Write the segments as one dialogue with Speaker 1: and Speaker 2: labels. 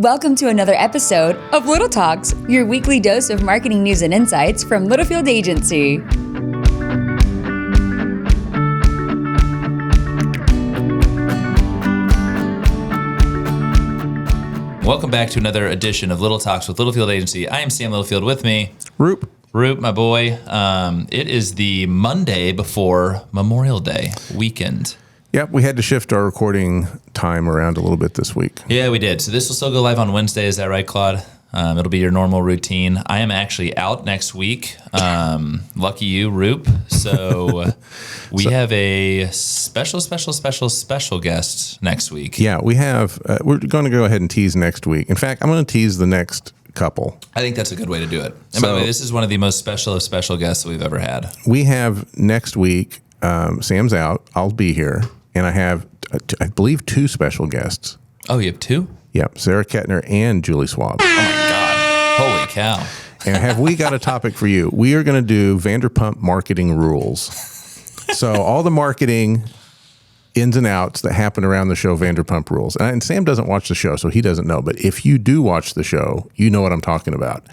Speaker 1: Welcome to another episode of Little Talks, your weekly dose of marketing news and insights from Littlefield Agency.
Speaker 2: Welcome back to another edition of Little Talks with Littlefield Agency. I am Sam Littlefield. With me,
Speaker 3: Roop,
Speaker 2: my boy. It is the Monday before Memorial Day weekend.
Speaker 3: Yep, we had to shift our recording time around a little bit this week.
Speaker 2: Yeah, we did. So this will still go live on Wednesday. Is that right, Claude? It'll be your normal routine. I am actually out next week. Lucky you, Roop. So we have a special guest next week.
Speaker 3: Yeah, we have. We're going to go ahead and tease next week. In fact, I'm going to tease the next couple.
Speaker 2: I think that's a good way to do it. And by the way, this is one of the most special of special guests that we've ever had.
Speaker 3: We have next week, Sam's out. I'll be here. And I have, I believe, two special guests.
Speaker 2: Oh, you have two?
Speaker 3: Yep, Sarah Kettner and Julie Swab.
Speaker 2: Oh, my God. Holy cow.
Speaker 3: And have we got a topic for you? We are going to do Vanderpump Marketing Rules. So all the marketing ins and outs that happen around the show Vanderpump Rules. And Sam doesn't watch the show, so he doesn't know. But if you do watch the show, you know what I'm talking about.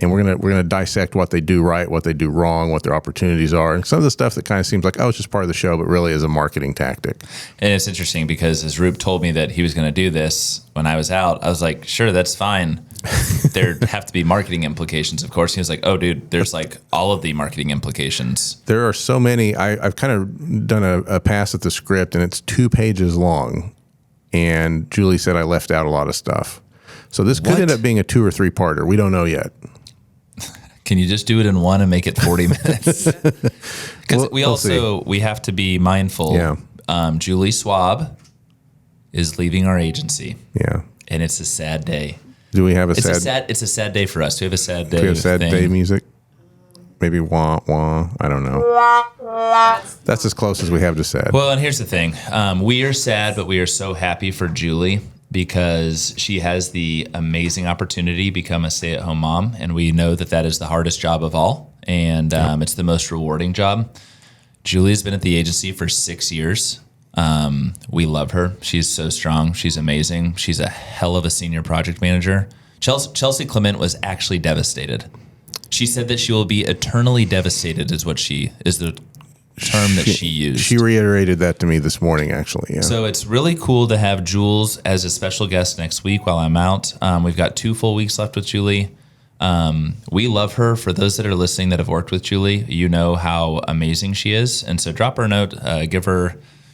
Speaker 3: And we're gonna dissect what they do right, what they do wrong, what their opportunities are, and some of the stuff that kind of seems like, oh, it's just part of the show, but really is a marketing tactic.
Speaker 2: And it's interesting because as Roop told me that he was going to do this when I was out, I was like, sure, that's fine. There have to be marketing implications, of course. He was like, oh, dude, there's like all of the marketing implications.
Speaker 3: There are so many. I've kind of done a pass at the script, and it's 2 pages long. And Julie said I left out a lot of stuff. So this could end up being a 2 or 3 parter. We don't know yet.
Speaker 2: Can you just do it in one and make it 40 minutes? Because we have to be mindful.
Speaker 3: Yeah.
Speaker 2: Julie Swab is leaving our agency.
Speaker 3: Yeah.
Speaker 2: And it's a sad day.
Speaker 3: Do we have
Speaker 2: It's a sad day for us. Do we have a sad day?
Speaker 3: Do we have sad day music? Maybe wah, wah. I don't know. That's as close as we have to sad.
Speaker 2: Well, and here's the thing. We are sad, but we are so happy for Julie because she has the amazing opportunity to become a stay-at-home mom, and we know that that is the hardest job of all, and it's the most rewarding job. Julie's been at the agency for 6 years. We love her. She's so strong. She's amazing. She's a hell of a senior project manager. Chelsea Clement was actually devastated. She said that she will be eternally devastated is the term that she used.
Speaker 3: She reiterated that to me this morning, actually. Yeah.
Speaker 2: So it's really cool to have Jules as a special guest next week while I'm out. We've got 2 full weeks left with Julie. We love her. For those that are listening that have worked with Julie, you know how amazing she is. And so drop her a note,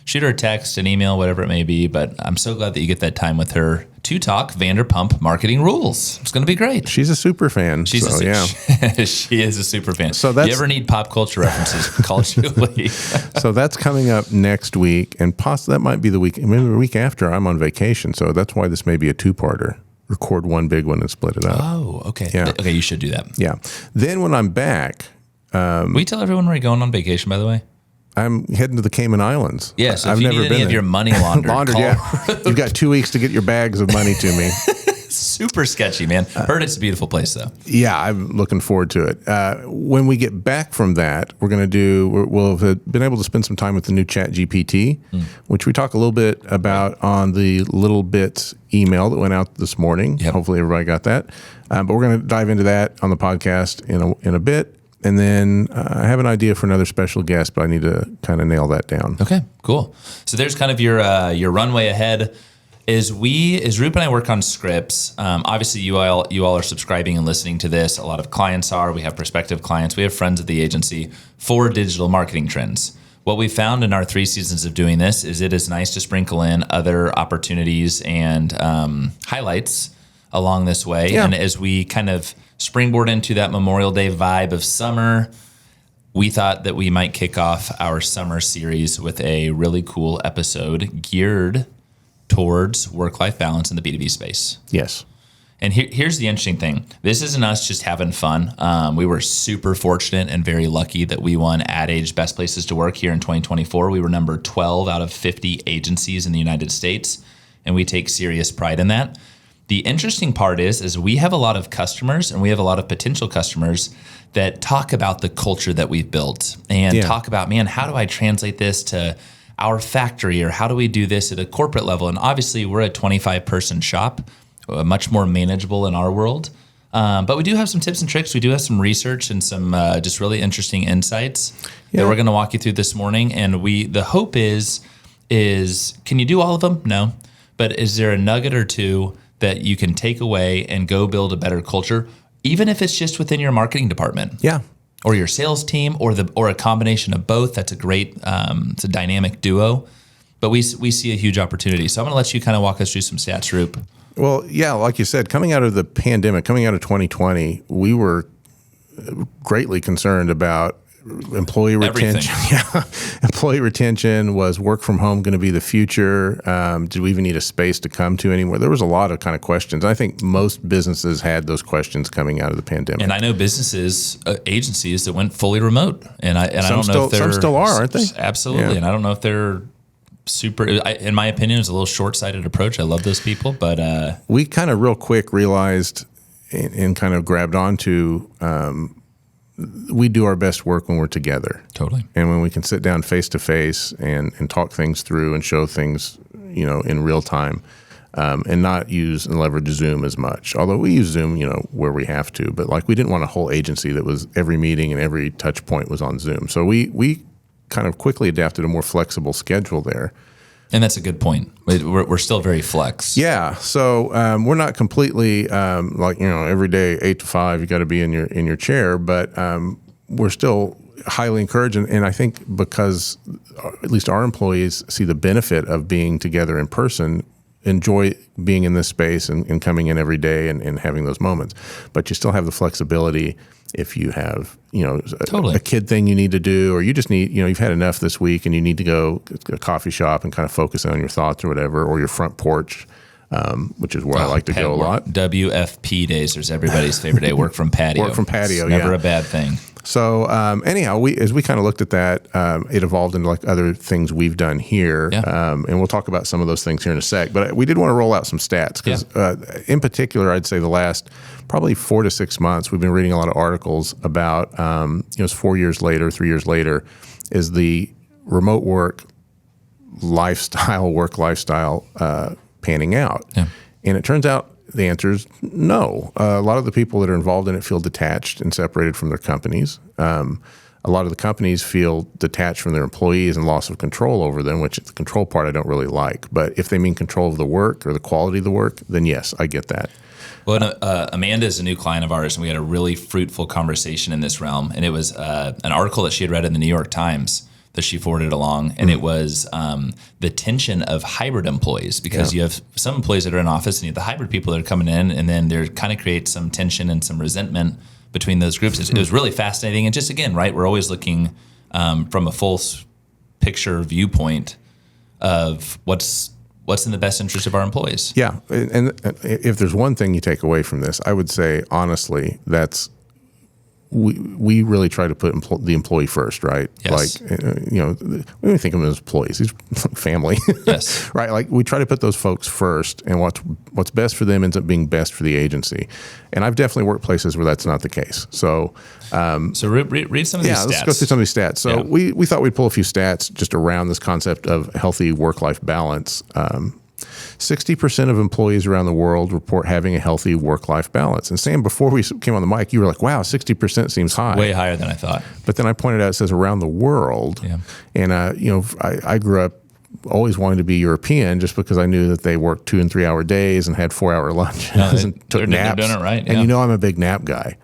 Speaker 2: shoot her a text, an email, whatever it may be. But I'm so glad that you get that time with her to talk Vanderpump Marketing Rules. It's going to be great.
Speaker 3: She's a super fan.
Speaker 2: She is a super fan.
Speaker 3: So
Speaker 2: you ever need pop culture references, call Julie.
Speaker 3: So that's coming up next week, and possibly that might be the week. Maybe the week after I'm on vacation, so that's why this may be a 2-parter. Record one big one and split it up.
Speaker 2: Oh, okay.
Speaker 3: Yeah.
Speaker 2: Okay, you should do that.
Speaker 3: Yeah. Then when I'm back,
Speaker 2: will you tell everyone where you're going on vacation? By the way.
Speaker 3: I'm heading to the Cayman Islands.
Speaker 2: Yeah, so if you need any of your money laundered,
Speaker 3: You've got 2 weeks to get your bags of money to me.
Speaker 2: Super sketchy, man. Heard it's a beautiful place, though.
Speaker 3: Yeah, I'm looking forward to it. When we get back from that, we'll have been able to spend some time with the new Chat GPT, which we talk a little bit about on the Little Bits email that went out this morning.
Speaker 2: Yep.
Speaker 3: Hopefully everybody got that. But we're going to dive into that on the podcast in a bit. And then I have an idea for another special guest, but I need to kind of nail that down.
Speaker 2: Okay, cool. So there's kind of your runway ahead. As Roop and I work on scripts, obviously you all are subscribing and listening to this. A lot of clients are. We have prospective clients. We have friends at the agency for digital marketing trends. What we found in our 3 seasons of doing this is it is nice to sprinkle in other opportunities and highlights along this way. Yeah. And as we kind of springboard into that Memorial Day vibe of summer, we thought that we might kick off our summer series with a really cool episode geared towards work-life balance in the B2B space.
Speaker 3: Yes.
Speaker 2: And here's the interesting thing. This isn't us just having fun. We were super fortunate and very lucky that we won Ad Age Best Places to Work here in 2024. We were number 12 out of 50 agencies in the United States, and we take serious pride in that. The interesting part is we have a lot of customers and we have a lot of potential customers that talk about the culture that we've built and talk about, man, how do I translate this to our factory, or how do we do this at a corporate level? And obviously we're a 25-person shop. much more manageable in our world. But we do have some tips and tricks. We do have some research and some just really interesting insights that we're going to walk you through this morning. And the hope is can you do all of them? No. But is there a nugget or two that you can take away and go build a better culture, even if it's just within your marketing department?
Speaker 3: Yeah.
Speaker 2: Or your sales team, or a combination of both. That's a great, it's a dynamic duo. But we see a huge opportunity. So I'm going to let you kind of walk us through some stats, Roop.
Speaker 3: Well, yeah, like you said, coming out of the pandemic, coming out of 2020, we were greatly concerned about employee retention. Yeah, employee retention. Was work from home going to be the future? Did we even need a space to come to anywhere? There was a lot of kind of questions. I think most businesses had those questions coming out of the pandemic.
Speaker 2: And I know businesses, agencies that went fully remote, and I don't know if they're
Speaker 3: some still are, aren't they?
Speaker 2: Absolutely,
Speaker 3: Yeah.
Speaker 2: And I don't know if they're super. In my opinion, it's a little short-sighted approach. I love those people, but
Speaker 3: we kind of real quick realized and kind of grabbed onto. We do our best work when we're together.
Speaker 2: Totally.
Speaker 3: And when we can sit down face to face and talk things through and show things, in real time, and not use and leverage Zoom as much. Although we use Zoom, where we have to, but like we didn't want a whole agency that was every meeting and every touch point was on Zoom. So we kind of quickly adapted a more flexible schedule there.
Speaker 2: And that's a good point. We're still very flex.
Speaker 3: Yeah. So we're not completely every day 8 to 5 you got to be in your chair, but we're still highly encouraged, and I think because at least our employees see the benefit of being together in person, enjoy being in this space and coming in every day and having those moments. But you still have the flexibility if you have,
Speaker 2: Totally.
Speaker 3: a kid thing you need to do, or you just need, you've had enough this week and you need to go to a coffee shop and kind of focus on your thoughts or whatever, or your front porch, which is where I like to go a lot.
Speaker 2: WFP days, there's everybody's favorite day, work from patio.
Speaker 3: Work from patio,
Speaker 2: it's never a bad thing.
Speaker 3: So anyhow, as we kind of looked at that, it evolved into like other things we've done here, and we'll talk about some of those things here in a sec. But we did want to roll out some stats because, in particular, I'd say the last probably 4 to 6 months, we've been reading a lot of articles about, it's 4 years later, 3 years later, is the remote work work lifestyle panning out, and it turns out. The answer is no. A lot of the people that are involved in it feel detached and separated from their companies. A lot of the companies feel detached from their employees and loss of control over them, which the control part I don't really like. But if they mean control of the work or the quality of the work, then yes, I get that.
Speaker 2: Well, Amanda is a new client of ours, and we had a really fruitful conversation in this realm. And it was an article that she had read in the New York Times that she forwarded along, and it was the tension of hybrid employees, because you have some employees that are in office and you have the hybrid people that are coming in, and then there kind of creates some tension and some resentment between those groups. It was really fascinating, and just again, right, we're always looking from a full picture viewpoint of what's in the best interest of our employees.
Speaker 3: Yeah, and if there's one thing you take away from this, I would say honestly, that's we really try to put the employee first, right?
Speaker 2: Yes.
Speaker 3: Like, we don't think of them as employees; he's family.
Speaker 2: Yes.
Speaker 3: Right. Like we try to put those folks first, and what's best for them ends up being best for the agency. And I've definitely worked places where that's not the case. So,
Speaker 2: read some of these stats.
Speaker 3: Yeah, let's go through some of these stats. So we thought we'd pull a few stats just around this concept of healthy work-life balance. 60% of employees around the world report having a healthy work-life balance. And Sam, before we came on the mic, you were like, wow, 60% seems high.
Speaker 2: Way higher than I thought.
Speaker 3: But then I pointed out it says around the world. Yeah. And, I grew up always wanting to be European just because I knew that they worked 2 and 3 hour days and had 4 hour lunches and took naps.
Speaker 2: They're doing it right.
Speaker 3: And I'm a big nap guy.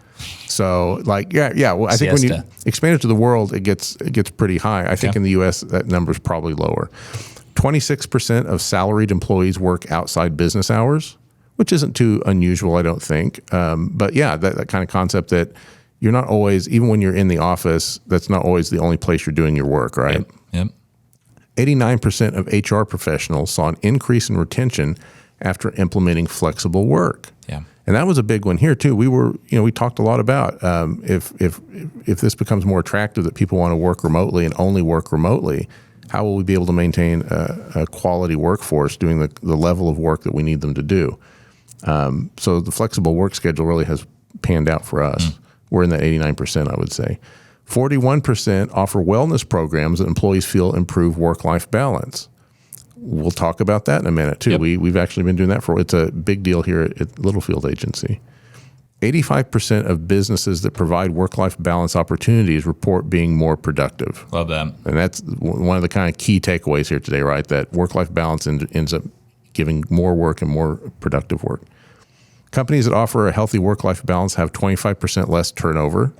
Speaker 3: So well, I think when you expand it to the world, it gets pretty high. I think in the U.S. that number is probably lower. 26% of salaried employees work outside business hours, which isn't too unusual, I don't think. But that kind of concept that you're not always, even when you're in the office, that's not always the only place you're doing your work, right?
Speaker 2: Yep.
Speaker 3: 89% of HR professionals saw an increase in retention after implementing flexible work.
Speaker 2: Yeah.
Speaker 3: And that was a big one here too. We talked a lot about if this becomes more attractive that people want to work remotely and only work remotely, how will we be able to maintain a quality workforce doing the level of work that we need them to do? So the flexible work schedule really has panned out for us. We're in that 89%, I would say. 41% offer wellness programs that employees feel improve work-life balance. we'll talk about that in a minute too.
Speaker 2: Yep.
Speaker 3: We've actually been doing that it's a big deal here at Littlefield Agency. 85% of businesses that provide work-life balance opportunities report being more productive.
Speaker 2: Love that.
Speaker 3: And that's one of the kind of key takeaways here today, right? That work-life balance ends up giving more work and more productive work. Companies that offer a healthy work-life balance have 25% less turnover.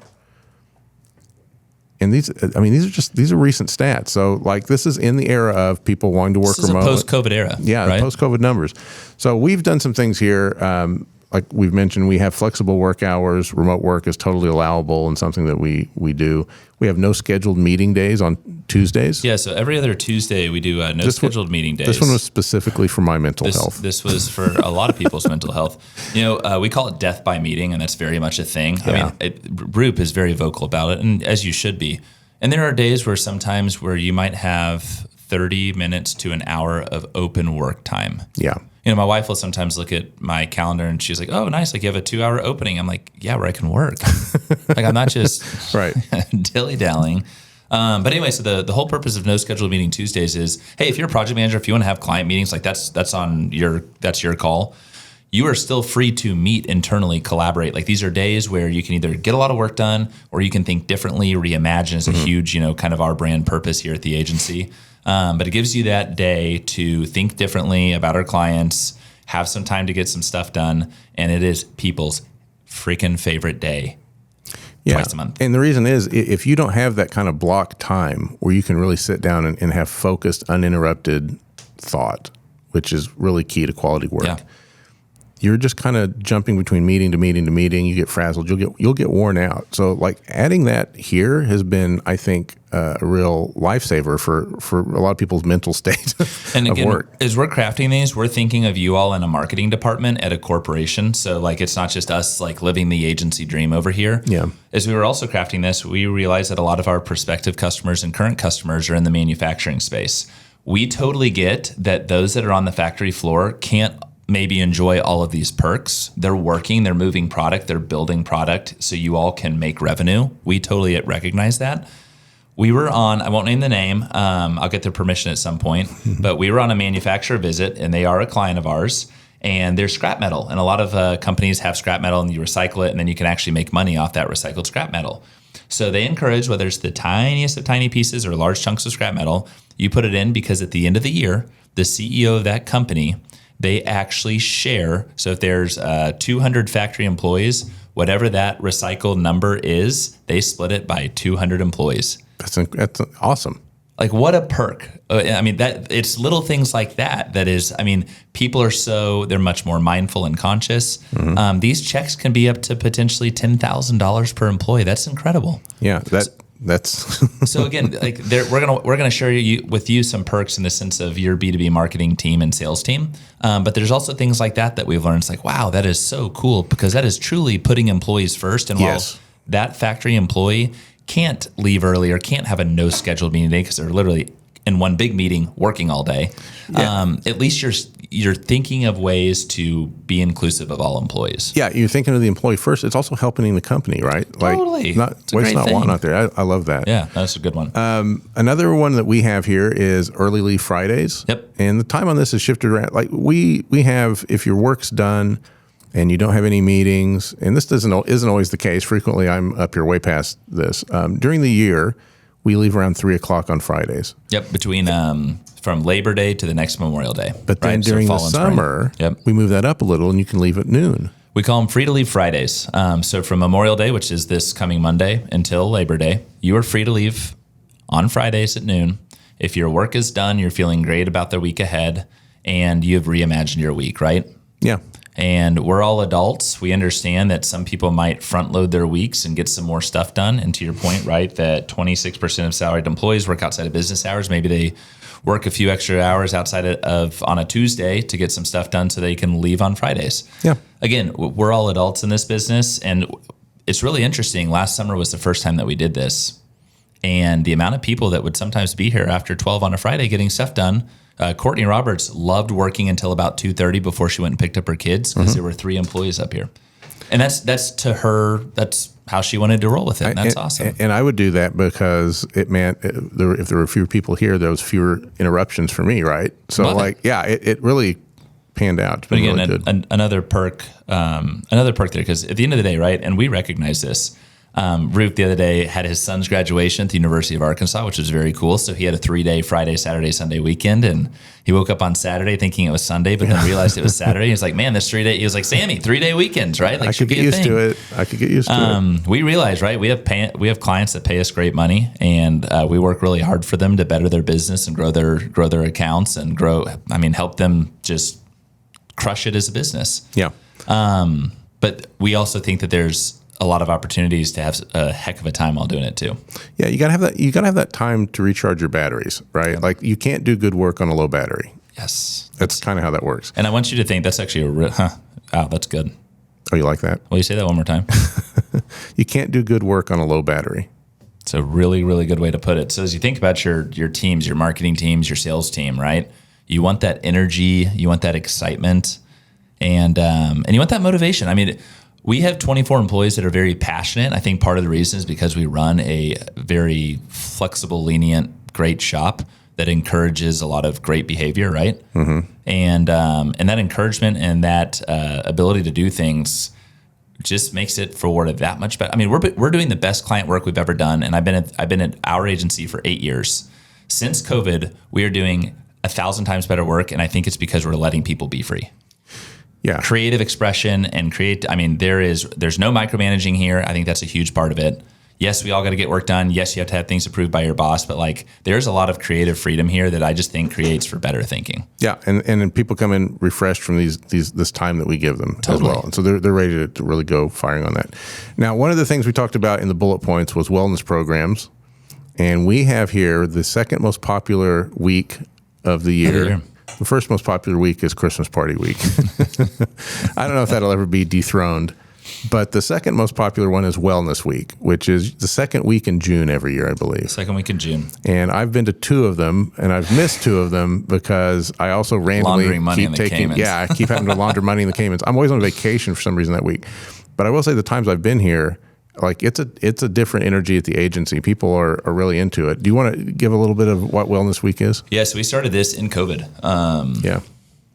Speaker 3: And these are recent stats. So like this is in the era of people wanting to work remote.
Speaker 2: This is a post-COVID era.
Speaker 3: Yeah,
Speaker 2: right?
Speaker 3: Post-COVID numbers. So we've done some things here. Like we've mentioned, we have flexible work hours. Remote work is totally allowable and something that we do. We have no scheduled meeting days on Tuesdays.
Speaker 2: Yeah, so every other Tuesday we do no scheduled meeting days.
Speaker 3: This one was specifically for my mental health.
Speaker 2: This was for a lot of people's mental health. We call it death by meeting, and that's very much a thing.
Speaker 3: Yeah.
Speaker 2: I mean, Roop is very vocal about it, and as you should be. And there are days where sometimes where you might have 30 minutes to an hour of open work time.
Speaker 3: Yeah.
Speaker 2: My wife will sometimes look at my calendar and she's like, "Oh, nice! Like you have a 2-hour opening." I'm like, "Yeah, where I can work." Like I'm not just
Speaker 3: right
Speaker 2: dilly-dallying. But anyway, so the whole purpose of no scheduled meeting Tuesdays is, hey, if you're a project manager, if you want to have client meetings, like that's your call. You are still free to meet internally, collaborate. Like these are days where you can either get a lot of work done or you can think differently, reimagine is a huge, kind of our brand purpose here at the agency. But it gives you that day to think differently about our clients, have some time to get some stuff done, and it is people's freaking favorite day.
Speaker 3: Yeah.
Speaker 2: Twice a month.
Speaker 3: And the reason is if you don't have that kind of block time where you can really sit down and have focused, uninterrupted thought, which is really key to quality work.
Speaker 2: Yeah.
Speaker 3: You're just kind of jumping between meeting to meeting to meeting. You get frazzled. You'll get worn out. So like adding that here has been, I think, a real lifesaver for a lot of people's mental state
Speaker 2: and again,
Speaker 3: of work.
Speaker 2: As we're crafting these, we're thinking of you all in a marketing department at a corporation. So like it's not just us like living the agency dream over here.
Speaker 3: Yeah.
Speaker 2: As we were also crafting this, we realized that a lot of our prospective customers and current customers are in the manufacturing space. We totally get that those that are on the factory floor can't maybe enjoy all of these perks. They're working, they're moving product, they're building product, so you all can make revenue. We totally recognize that. We were on, I won't name the name, I'll get their permission at some point, but we were on a manufacturer visit, and they are a client of ours, and they're scrap metal. And a lot of companies have scrap metal, and you recycle it, and then you can actually make money off that recycled scrap metal. So they encourage, whether it's the tiniest of tiny pieces or large chunks of scrap metal, you put it in because at the end of the year, the CEO of that company, they actually share. So if there's 200 factory employees, whatever that recycled number is, they split it by 200 employees.
Speaker 3: That's awesome.
Speaker 2: Like what a perk. I mean, that it's little things like that is, I mean, people are they're much more mindful and conscious. Mm-hmm. These checks can be up to potentially $10,000 per employee. That's incredible.
Speaker 3: Yeah, that's
Speaker 2: so again, like we're gonna share with you some perks in the sense of your B2B marketing team and sales team. But there's also things like that we've learned. It's like, wow, that is so cool because that is truly putting employees first. And while that factory employee can't leave early or can't have a no scheduled meeting day because they're literally in one big meeting working all day, at least you're thinking of ways to be inclusive of all employees.
Speaker 3: Yeah, you're thinking of the employee first. It's also helping the company, right? Like,
Speaker 2: totally.
Speaker 3: Waste not want out there. I love that.
Speaker 2: Yeah, that's a good one.
Speaker 3: Another one that we have here is early leave Fridays.
Speaker 2: Yep. And
Speaker 3: the time on this has shifted around. Like we have, if your work's done and you don't have any meetings, and this isn't always the case. Frequently, I'm up here way past this. During the year, we leave around 3:00 on Fridays.
Speaker 2: Yep, between from Labor Day to the next Memorial Day.
Speaker 3: But then during the summer, we move that up a little, and you can leave at noon.
Speaker 2: We call them free to leave Fridays. So from Memorial Day, which is this coming Monday, until Labor Day, you are free to leave on Fridays at noon. If your work is done, you're feeling great about the week ahead, and you've reimagined your week, right?
Speaker 3: Yeah.
Speaker 2: And we're all adults. We understand that some people might front load their weeks and get some more stuff done. And to your point, right, that 26% of salaried employees work outside of business hours. Maybe they work a few extra hours outside of on a Tuesday to get some stuff done so they can leave on Fridays.
Speaker 3: Yeah.
Speaker 2: Again, we're all adults in this business. And it's really interesting. Last summer was the first time that we did this. And the amount of people that would sometimes be here after 12 on a Friday getting stuff done. Courtney Roberts loved working until about 2:30 before she went and picked up her kids because there were 3 employees up here. And that's to her. That's how she wanted to roll with it. And that's awesome.
Speaker 3: And I would do that because it meant if there were fewer people here, there was fewer interruptions for me, right? So it really panned out.
Speaker 2: But again,
Speaker 3: really
Speaker 2: another perk there, because at the end of the day, right, and we recognize this, Roop the other day had his son's graduation at the University of Arkansas, which was very cool. So he had a 3-day Friday, Saturday, Sunday weekend, and he woke up on Saturday thinking it was Sunday, but then realized it was Saturday. He was like, man, this 3-day, he was like, Sammy, 3-day weekends, right? Like,
Speaker 3: I could get used to it. I could get used to it.
Speaker 2: We realize, right, we have clients that pay us great money, and we work really hard for them to better their business and grow their accounts and help them just crush it as a business.
Speaker 3: Yeah.
Speaker 2: But we also think that there's a lot of opportunities to have a heck of a time while doing it too.
Speaker 3: Yeah, you gotta have that. You gotta have that time to recharge your batteries, right? Like you can't do good work on a low battery.
Speaker 2: Yes,
Speaker 3: that's kind of how that works.
Speaker 2: And I want you to think that's actually wow, that's good.
Speaker 3: Oh, you like that?
Speaker 2: Will you say that one more time?
Speaker 3: You can't do good work on a low battery.
Speaker 2: It's a really, really good way to put it. So as you think about your teams, your marketing teams, your sales team, right? You want that energy, you want that excitement, and you want that motivation. I mean, we have 24 employees that are very passionate. I think part of the reason is because we run a very flexible, lenient, great shop that encourages a lot of great behavior, right? Mm-hmm. And that encouragement and that ability to do things just makes it forward that much better. I mean, we're doing the best client work we've ever done, and I've been at our agency for 8 years. Since COVID, we are doing 1,000 times better work, and I think it's because we're letting people be free.
Speaker 3: Yeah.
Speaker 2: Creative expression and there's no micromanaging here. I think that's a huge part of it. Yes, we all got to get work done. Yes, you have to have things approved by your boss, but there's a lot of creative freedom here that I just think creates for better thinking.
Speaker 3: Yeah, and people come in refreshed from this time that we give them as well, and so they're ready to really go firing on that. Now, one of the things we talked about in the bullet points was wellness programs, and we have here the second most popular week of the year. The first most popular week is Christmas party week. I don't know if that'll ever be dethroned, but the second most popular one is Wellness Week, which is the second week in June every year, I believe.
Speaker 2: Second week in June.
Speaker 3: And I've been to 2 of them, and I've missed 2 of them because I also randomly I keep having to launder money in the Caymans. I'm always on vacation for some reason that week. But I will say the times I've been here, it's a different energy at the agency. People are really into it. Do you want to give a little bit of what Wellness Week is?
Speaker 2: Yeah, so we started this in COVID.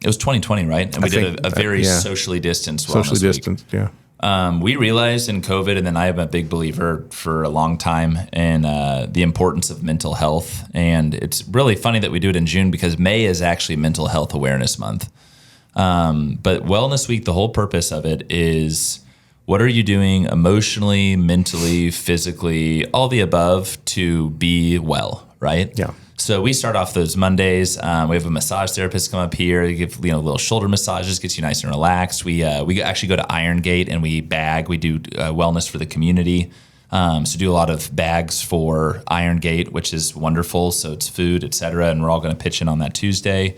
Speaker 2: It was 2020, right? And we did a very socially distanced Wellness Week.
Speaker 3: Yeah.
Speaker 2: We realized in COVID, and then I am a big believer for a long time in the importance of mental health. And it's really funny that we do it in June because May is actually Mental Health Awareness Month. But Wellness Week, the whole purpose of it is, what are you doing emotionally, mentally, physically, all the above to be well, right?
Speaker 3: Yeah.
Speaker 2: So we start off those Mondays. We have a massage therapist come up here, give little shoulder massages, gets you nice and relaxed. We actually go to Iron Gate and we bag. We do wellness for the community. So do a lot of bags for Iron Gate, which is wonderful. So it's food, et cetera, and we're all going to pitch in on that Tuesday.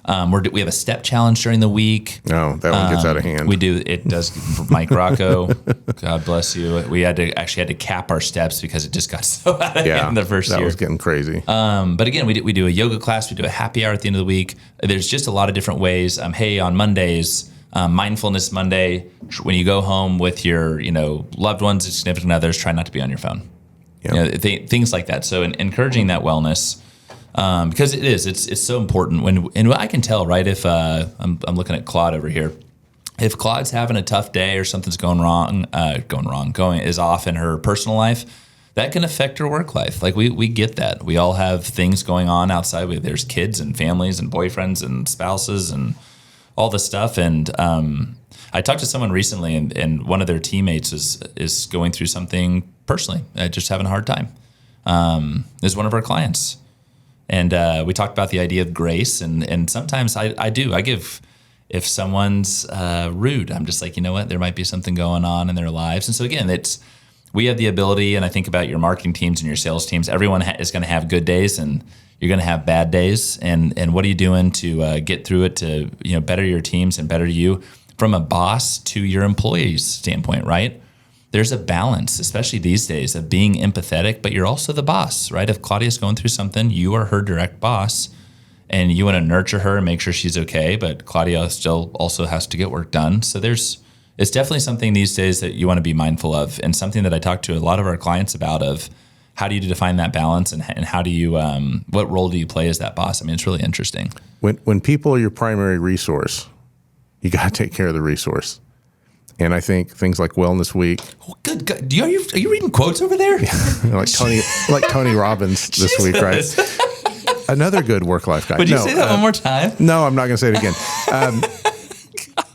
Speaker 2: We have a step challenge during the week.
Speaker 3: No, that one gets out of hand.
Speaker 2: We do. It does. Mike Rocco, God bless you. We had to cap our steps because it just got so out of hand the first year.
Speaker 3: That was getting crazy.
Speaker 2: But again, we do a yoga class. We do a happy hour at the end of the week. There's just a lot of different ways. Hey, on Mondays, Mindfulness Monday, when you go home with your loved ones and significant others, try not to be on your phone. Yeah. Things like that. So encouraging that wellness. Because it's so important and I can tell, right? If I'm looking at Claude over here, if Claude's having a tough day or something's going is off in her personal life, that can affect her work life. We get that. We all have things going on outside. There's kids and families and boyfriends and spouses and all this stuff. And I talked to someone recently, and one of their teammates is going through something personally, just having a hard time. Is one of our clients. And we talked about the idea of grace, and sometimes I give, if someone's rude, I'm just like, you know what, there might be something going on in their lives. And so again, we have the ability, and I think about your marketing teams and your sales teams, everyone is going to have good days and you're going to have bad days. And what are you doing to get through it to better your teams and better you from a boss to your employees standpoint, right? There's a balance, especially these days, of being empathetic, but you're also the boss, right? If Claudia's going through something, you are her direct boss, and you want to nurture her and make sure she's okay, but Claudia still also has to get work done. So there's it's definitely something these days that you want to be mindful of, and something that I talk to a lot of our clients about of how do you define that balance, and how do you, what role do you play as that boss? I mean, it's really interesting.
Speaker 3: When people are your primary resource, you got to take care of the resource. And I think things like Wellness Week.
Speaker 2: Oh, good God. Are you reading quotes over there?
Speaker 3: like Tony Robbins this week, right? Another good work-life guy.
Speaker 2: Would you say that one more time?
Speaker 3: No, I'm not going to say it again.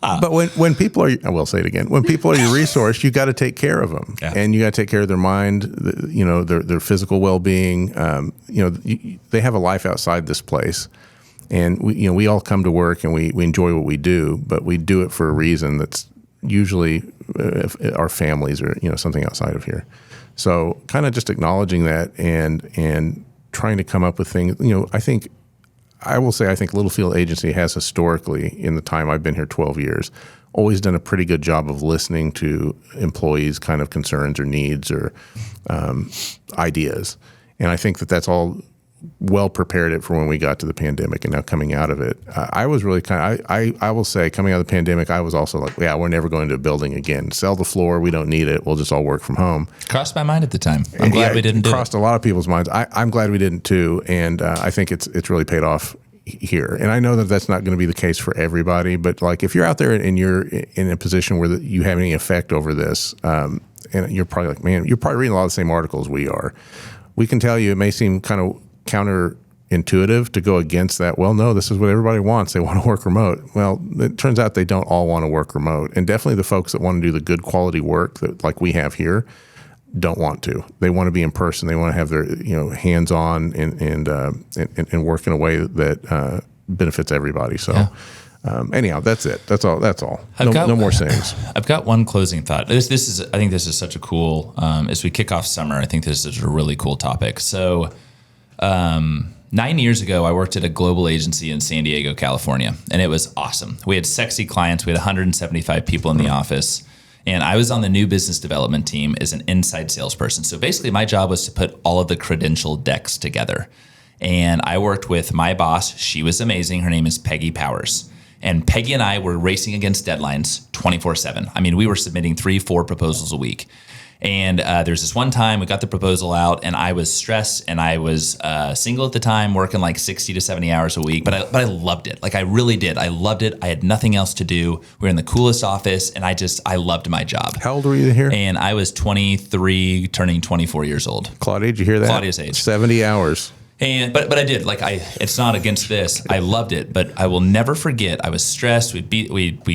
Speaker 3: But when people are, I will say it again. When people are your resource, you got to take care of them, and you got to take care of their mind, their physical well-being. They have a life outside this place, and we all come to work and we enjoy what we do, but we do it for a reason that's usually our families or something outside of here. So kind of just acknowledging that and trying to come up with things. I will say I think Littlefield Agency has historically, in the time I've been here 12 years, always done a pretty good job of listening to employees' kind of concerns or needs or ideas. And I think that that's all well prepared it for when we got to the pandemic and now coming out of it. I was really I will say coming out of the pandemic, I was also like, yeah, we're never going to a building again. Sell the floor. We don't need it. We'll just all work from home.
Speaker 2: Crossed my mind at the time. I'm glad we didn't do it.
Speaker 3: Crossed a lot of people's minds. I'm glad we didn't too. And I think it's really paid off here. And I know that that's not going to be the case for everybody, but like if you're out there and you're in a position where you have any effect over this, and you're probably like, man, you're probably reading a lot of the same articles we are. We can tell you it may seem kind of counterintuitive to go against that. Well, no, this is what everybody wants. They want to work remote. Well, it turns out they don't all want to work remote. And definitely the folks that want to do the good quality work that like we have here don't want to. They want to be in person. They want to have their hands-on and work in a way that benefits everybody. So anyhow, that's it. That's all. No more sayings.
Speaker 2: I've got one closing thought. I think this is such a cool, as we kick off summer, I think this is a really cool topic. So 9 years ago, I worked at a global agency in San Diego, California, and it was awesome. We had sexy clients. We had 175 people in the office, and I was on the new business development team as an inside salesperson. So basically, my job was to put all of the credential decks together. And I worked with my boss. She was amazing. Her name is Peggy Powers. And Peggy and I were racing against deadlines 24/7. I mean, we were submitting 3-4 proposals a week. And there's this one time we got the proposal out, and I was stressed, and I was single at the time, working like 60 to 70 hours a week. But I loved it. Like I really did. I loved it. I had nothing else to do. We were in the coolest office, and I loved my job.
Speaker 3: How old were you here?
Speaker 2: And I was 23, turning 24 years old.
Speaker 3: Claudia, did you hear that?
Speaker 2: Claudia's age.
Speaker 3: 70 hours.
Speaker 2: And but I did, it's not against this. I loved it, but I will never forget. I was stressed. We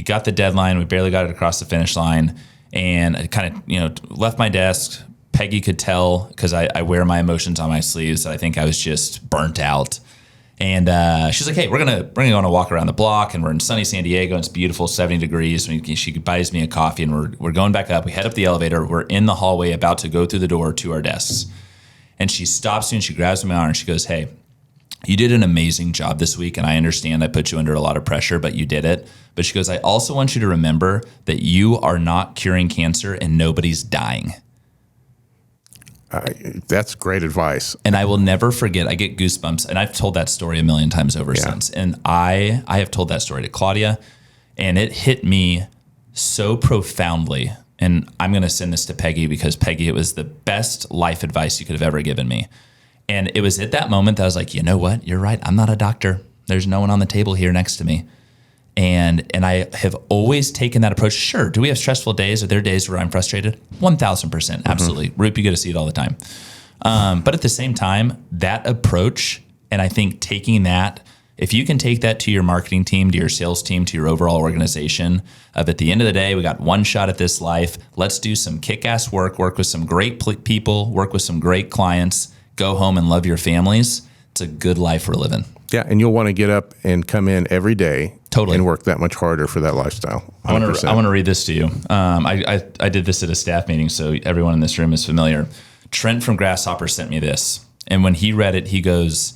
Speaker 2: got the deadline. We barely got it across the finish line. And I kind of, left my desk. Peggy could tell because I wear my emotions on my sleeves. I think I was just burnt out. And she's like, hey, we're gonna go on a walk around the block, and we're in sunny San Diego. And it's beautiful, 70 degrees. And she buys me a coffee, and we're going back up. We head up the elevator. We're in the hallway, about to go through the door to our desks. And she stops me and she grabs me by my arm and she goes, hey, you did an amazing job this week, and I understand I put you under a lot of pressure, but you did it. But she goes, I also want you to remember that you are not curing cancer and nobody's dying.
Speaker 3: That's great advice.
Speaker 2: And I will never forget, I get goosebumps, and I've told that story a million times over since. And I have told that story to Claudia, and it hit me so profoundly. And I'm going to send this to Peggy because, Peggy, it was the best life advice you could have ever given me. And it was at that moment that I was like, you know what? You're right. I'm not a doctor. There's no one on the table here next to me. And I have always taken that approach. Sure. Do we have stressful days? Are there days where I'm frustrated? 1,000%. Absolutely. Roop, you get to see it all the time. But at the same time, that approach, and I think taking that, if you can take that to your marketing team, to your sales team, to your overall organization, of at the end of the day, we got one shot at this life. Let's do some kick-ass work with some great people, work with some great clients, go home and love your families. It's a good life we're living.
Speaker 3: Yeah, and you'll want to get up and come in every day
Speaker 2: and
Speaker 3: work that much harder for that lifestyle. 100%.
Speaker 2: I want to read this to you. I did this at a staff meeting, so everyone in this room is familiar. Trent from Grasshopper sent me this, and when he read it, he goes,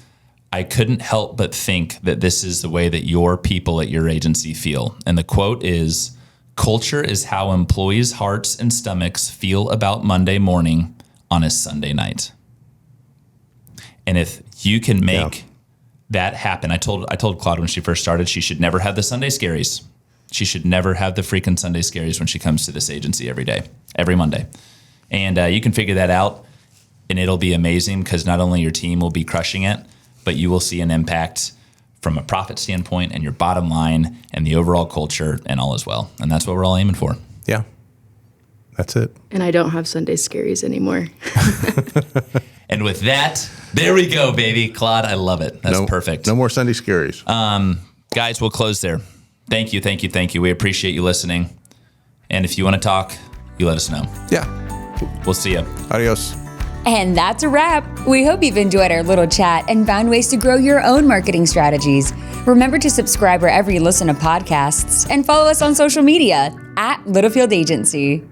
Speaker 2: I couldn't help but think that this is the way that your people at your agency feel. And the quote is, culture is how employees' hearts and stomachs feel about Monday morning on a Sunday night. And if you can make that happen, I told Claudia when she first started, she should never have the Sunday scaries. She should never have the freaking Sunday scaries when she comes to this agency every Monday. And you can figure that out, and it'll be amazing because not only your team will be crushing it, but you will see an impact from a profit standpoint and your bottom line and the overall culture and all as well. And that's what we're all aiming for.
Speaker 3: Yeah. That's it.
Speaker 4: And I don't have Sunday scaries anymore.
Speaker 2: And with that, there we go, baby. Claude, I love it. That's perfect.
Speaker 3: No more Sunday scaries.
Speaker 2: Guys, we'll close there. Thank you. We appreciate you listening. And if you want to talk, you let us know.
Speaker 3: Yeah.
Speaker 2: We'll see you.
Speaker 3: Adios.
Speaker 1: And that's a wrap. We hope you've enjoyed our little chat and found ways to grow your own marketing strategies. Remember to subscribe wherever you listen to podcasts and follow us on social media @Littlefield Agency.